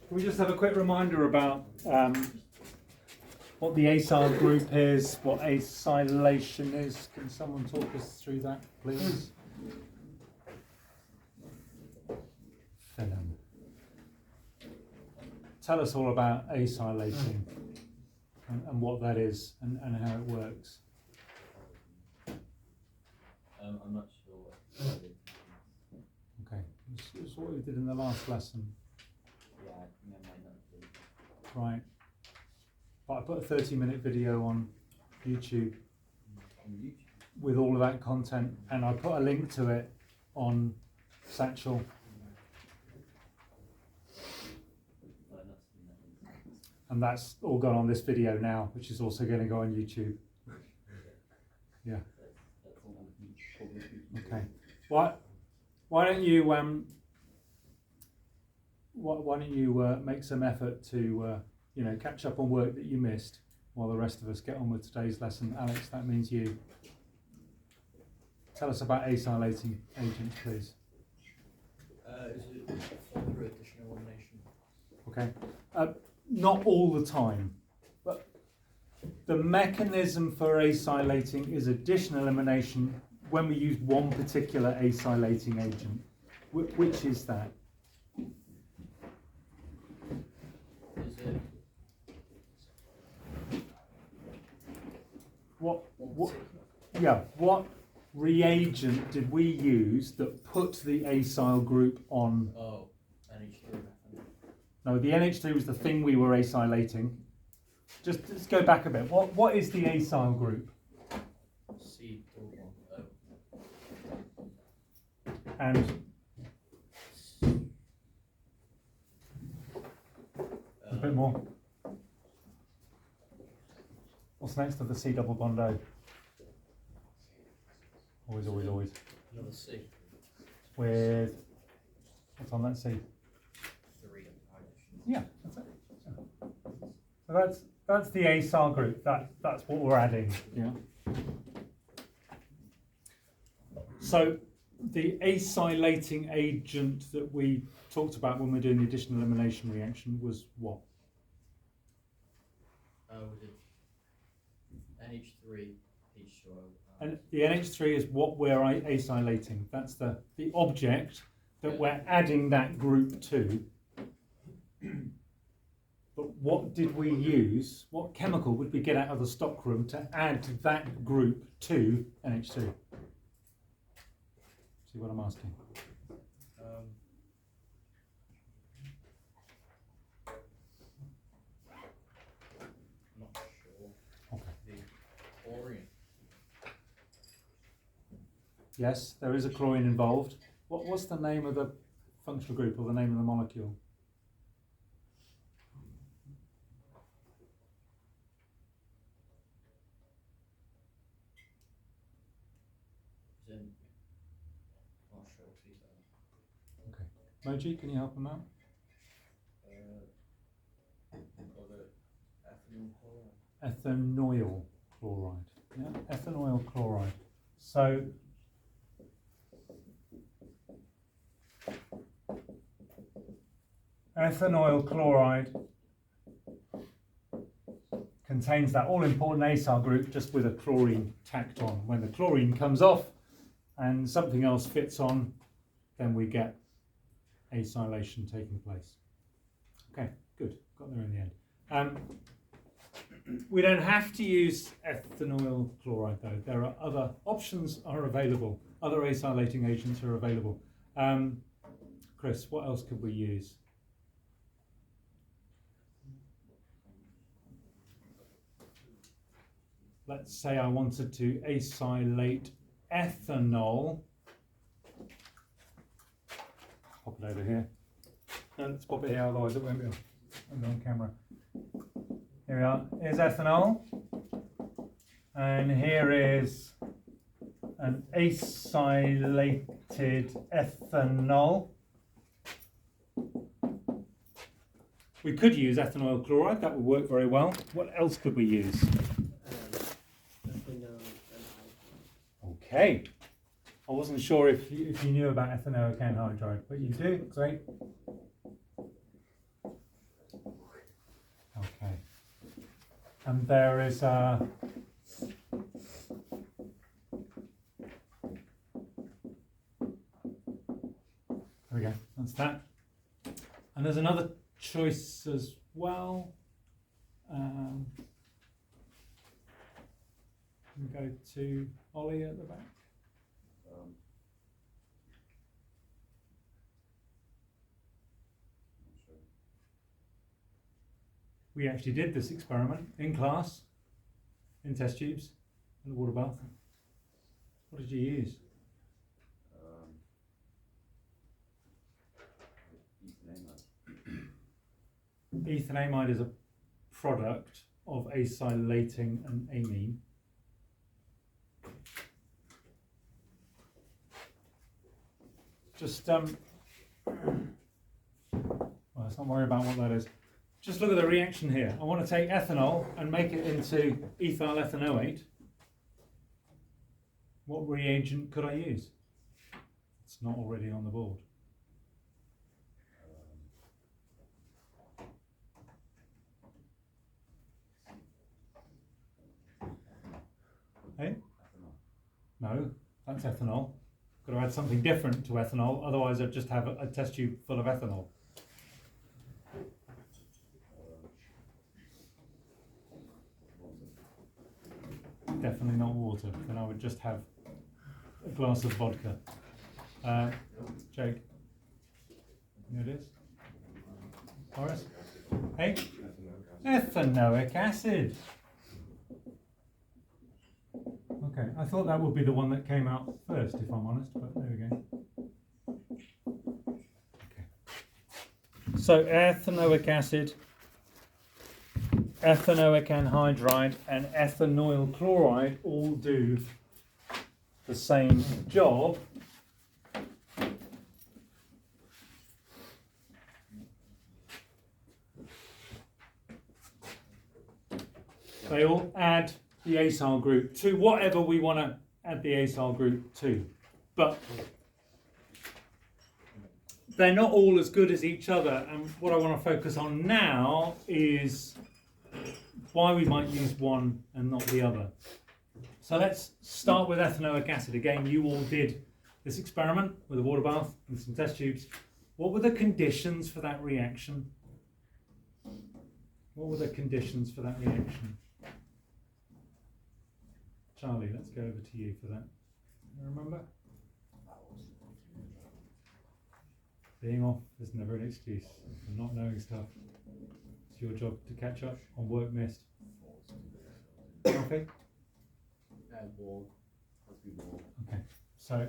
Can we just have a quick reminder about what the acyl group is, what acylation is? Can someone talk us through that, please? Phenom. Tell us all about acylating and what that is and how it works. I'm not sure what it is. Okay, it's what we did in the last lesson. Yeah, I think I might not be. Right. But I put a 30-minute video on YouTube with all of that content, and I put a link to it on Satchel. And that's all gone on this video now, which is also going to go on YouTube. Yeah. Okay. Why don't you make some effort to catch up on work that you missed while the rest of us get on with today's lesson. Alex, that means you. Tell us about acylating agents, please. Is it for additional elimination? Okay. Not all the time, but the mechanism for acylating is addition elimination when we use one particular acylating agent. Which is that? Is it What reagent did we use that put the acyl group on? Oh, NH3. No, the NH3 was the thing we were acylating. Let's go back a bit. What is the acyl group? C double bond O. And a bit more. What's next to the C double bond O? Always. Another C. With what's on that C? 3 hydrogen. Yeah, that's it. So that's the acyl group. That's what we're adding. Yeah. So the acylating agent that we talked about when we're doing the addition elimination reaction was what? Was it NH3 H2O? And the NH3 is what we're acylating. That's the object that we're adding that group to. But what did we use? What chemical would we get out of the stockroom to add that group to NH2? See what I'm asking? I'm not sure. Okay. The chlorine. Yes, there is a chlorine involved. What's the name of the functional group or the name of the molecule? Not sure. Okay. Moji, can you help them out? Called it ethanoic chloride. Ethanoyl chloride. Yeah, ethanoyl chloride. So ethanoyl chloride contains that all-important acyl group just with a chlorine tacked on. When the chlorine comes off and something else fits on, then we get acylation taking place. Okay, good. Got there in the end. We don't have to use ethanoyl chloride though. There are other options are available. Other acylating agents are available. Chris, what else could we use? Let's say I wanted to acylate ethanol. Pop it over here. No, let's pop it here, otherwise it won't be on camera. Here we are. Here's ethanol. And here is an acylated ethanol. We could use ethanoyl chloride, that would work very well. What else could we use? Okay. I wasn't sure if you knew about ethanoic anhydride, but you do. Great. Okay. And there is a there we go, that's that. And there's another choice as well. We go to Ollie at the back. We actually did this experiment in class, in test tubes, in the water bath. What did you use? Ethanamide is a product of acylating and amine. Just well, let's not worry about what that is. Just look at the reaction here. I want to take ethanol and make it into ethyl ethanoate. What reagent could I use? It's not already on the board. Hey? No, that's ethanol. Got to add something different to ethanol, otherwise I'd just have a test tube full of ethanol. Definitely not water, then I would just have a glass of vodka. Jake? Here it is. Horace? Hey? Ethanoic acid. Okay, I thought that would be the one that came out first, if I'm honest, but there we go. Okay. So ethanoic acid, ethanoic anhydride, and ethanoyl chloride all do the same job. They all add the acyl group to whatever we want to add the acyl group to. But they're not all as good as each other, and what I want to focus on now is why we might use one and not the other. So let's start with ethanoic acid. Again, you all did this experiment with a water bath and some test tubes. What were the conditions for that reaction? What were the conditions for that reaction? Charlie, let's go over to you for that. You remember? Being off is never an excuse for not knowing stuff. It's your job to catch up on work missed. Coffee? Warm. Has to be warm. Okay, so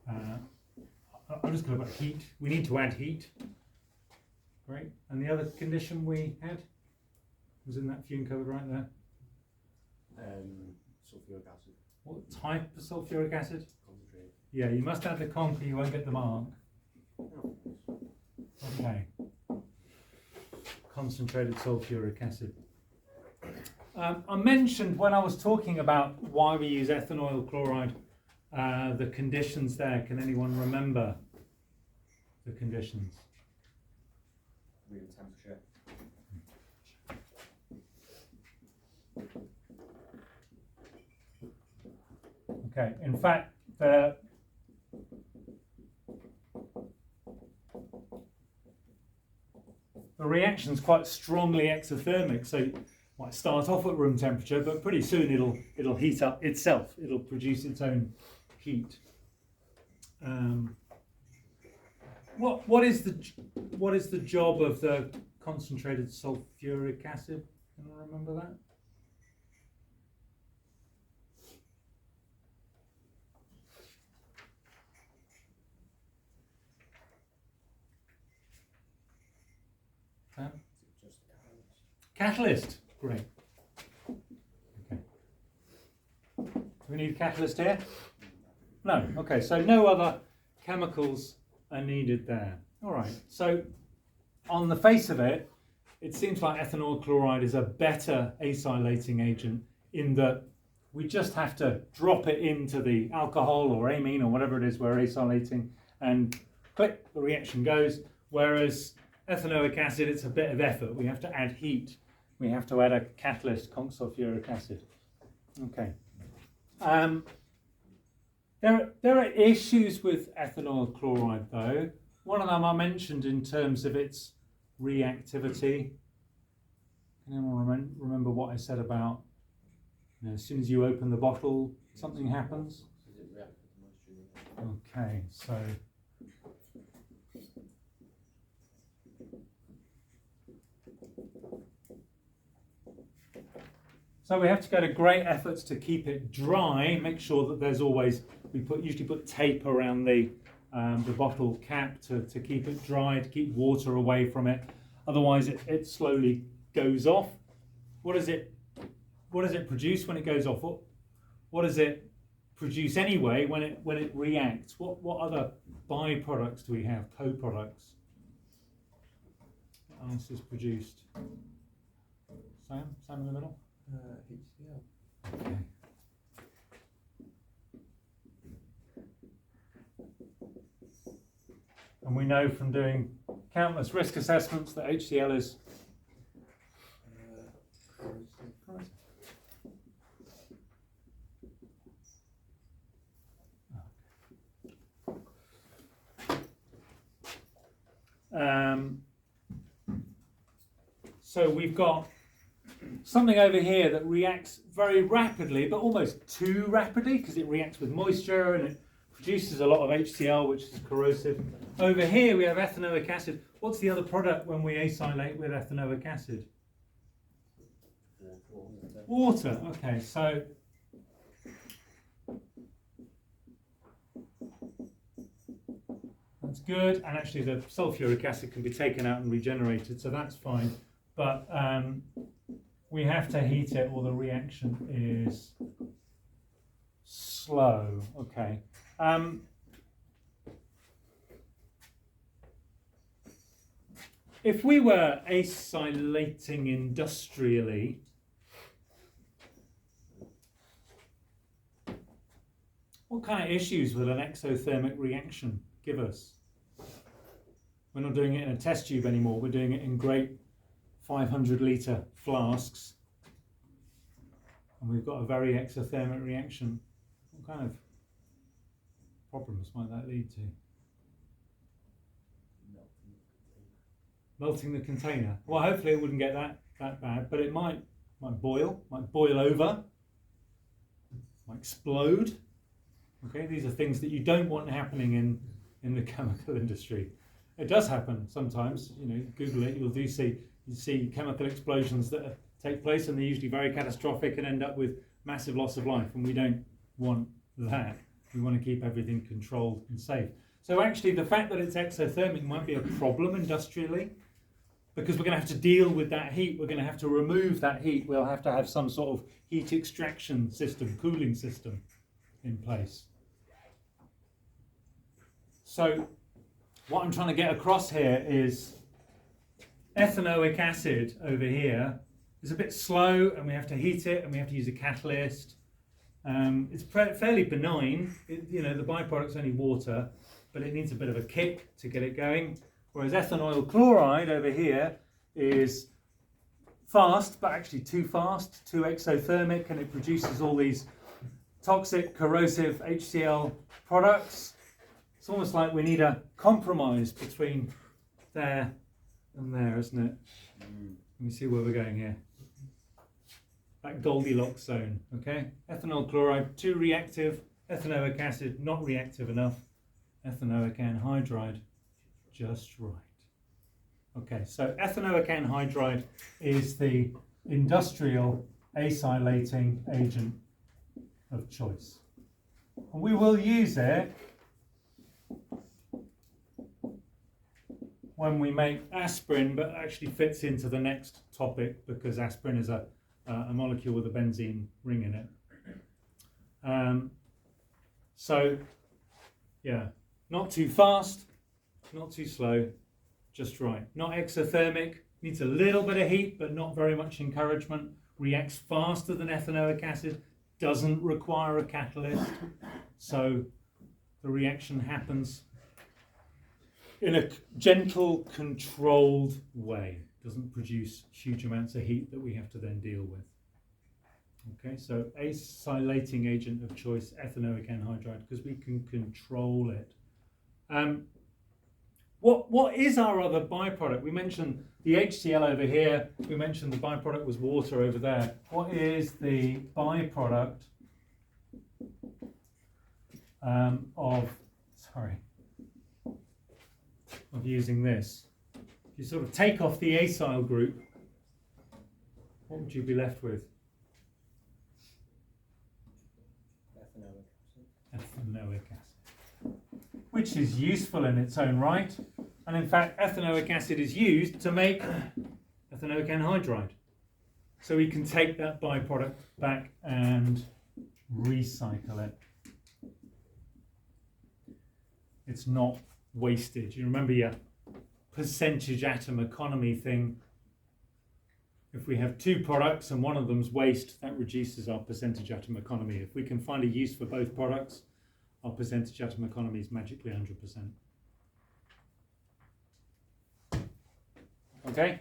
I'm just going to put heat. We need to add heat. Great. And the other condition we had was in that fume cupboard right there. Sulfuric acid. What type of sulfuric acid? Concentrate. Yeah, you must add the conc or you won't get the mark. Okay. Concentrated sulfuric acid. I mentioned when I was talking about why we use ethanoyl chloride, the conditions there. Can anyone remember the conditions? Room temperature. Okay, in fact, the reaction's quite strongly exothermic, so it might start off at room temperature, but pretty soon it'll heat up itself. It'll produce its own heat. What is the job of the concentrated sulfuric acid? Can I remember that? Just Catalyst. Great. Okay. Do we need a catalyst here? No. Okay, so no other chemicals are needed there. All right. So on the face of it, it seems like ethanol chloride is a better acylating agent in that we just have to drop it into the alcohol or amine or whatever it is we're acylating and click, the reaction goes. Whereas ethanoic acid, it's a bit of effort. We have to add heat. We have to add a catalyst, conch sulfuric acid. Okay. There are issues with ethanoyl chloride though. One of them I mentioned in terms of its reactivity. Can anyone remember what I said about, you know, as soon as you open the bottle, something happens? Does it react with the moisture? Okay, so we have to go to great efforts to keep it dry. Make sure that there's always, usually put tape around the bottle cap to keep it dry, to keep water away from it. Otherwise, it slowly goes off. What does it produce when it goes off? What does it produce anyway when it reacts? What other byproducts do we have? Co-products. What else is produced? Sam in the middle. HCl. Okay. And we know from doing countless risk assessments that HCl is so we've got something over here that reacts very rapidly, but almost too rapidly because it reacts with moisture and it produces a lot of HCl, which is corrosive. Over here we have ethanoic acid. What's the other product when we acylate with ethanoic acid? Water. Okay, so that's good. And actually the sulfuric acid can be taken out and regenerated, so that's fine. But we have to heat it or the reaction is slow. Okay. If we were acylating industrially, what kind of issues would an exothermic reaction give us? We're not doing it in a test tube anymore. We're doing it in great 500-litre flasks, and we've got a very exothermic reaction. What kind of problems might that lead to? Melting the container. Well, hopefully it wouldn't get that bad, but it might boil over, might explode. Okay, these are things that you don't want happening in the chemical industry. It does happen sometimes. You know, Google it, you see chemical explosions that take place, and they're usually very catastrophic and end up with massive loss of life, and we don't want that. We want to keep everything controlled and safe. So actually the fact that it's exothermic might be a problem industrially, because we're going to have to deal with that heat. We're going to have to remove that heat. We'll have to have some sort of heat extraction system, cooling system in place. So what I'm trying to get across here is ethanoic acid over here is a bit slow, and we have to heat it, and we have to use a catalyst. It's fairly benign. The byproduct's only water, but it needs a bit of a kick to get it going. Whereas ethanoyl chloride over here is fast, but actually too fast, too exothermic, and it produces all these toxic, corrosive HCl products. It's almost like we need a compromise between there and there, isn't it? Let me see where we're going here. That Goldilocks zone, okay? Ethanol chloride, too reactive. Ethanoic acid, not reactive enough. Ethanoic anhydride, just right. Okay, so ethanoic anhydride is the industrial acylating agent of choice. And we will use it when we make aspirin, but actually fits into the next topic because aspirin is a molecule with a benzene ring in it. So, yeah, not too fast, not too slow, just right. Not exothermic, needs a little bit of heat, but not very much encouragement. Reacts faster than ethanoic acid, doesn't require a catalyst, so the reaction happens in a gentle, controlled way. Doesn't produce huge amounts of heat that we have to then deal with. Okay, so acylating agent of choice, ethanoic anhydride, because we can control it. What is our other byproduct? We mentioned the HCl over here. We mentioned the byproduct was water over there. What is the byproduct of using this? If you sort of take off the acyl group, what would you be left with? Ethanoic acid, which is useful in its own right, and in fact ethanoic acid is used to make ethanoic anhydride, so we can take that byproduct back and recycle it. It's not wasted. You remember your percentage atom economy thing. If we have two products and one of them's waste, that reduces our percentage atom economy. If we can find a use for both products, our percentage atom economy is magically 100%. Okay?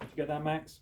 Did you get that, Max?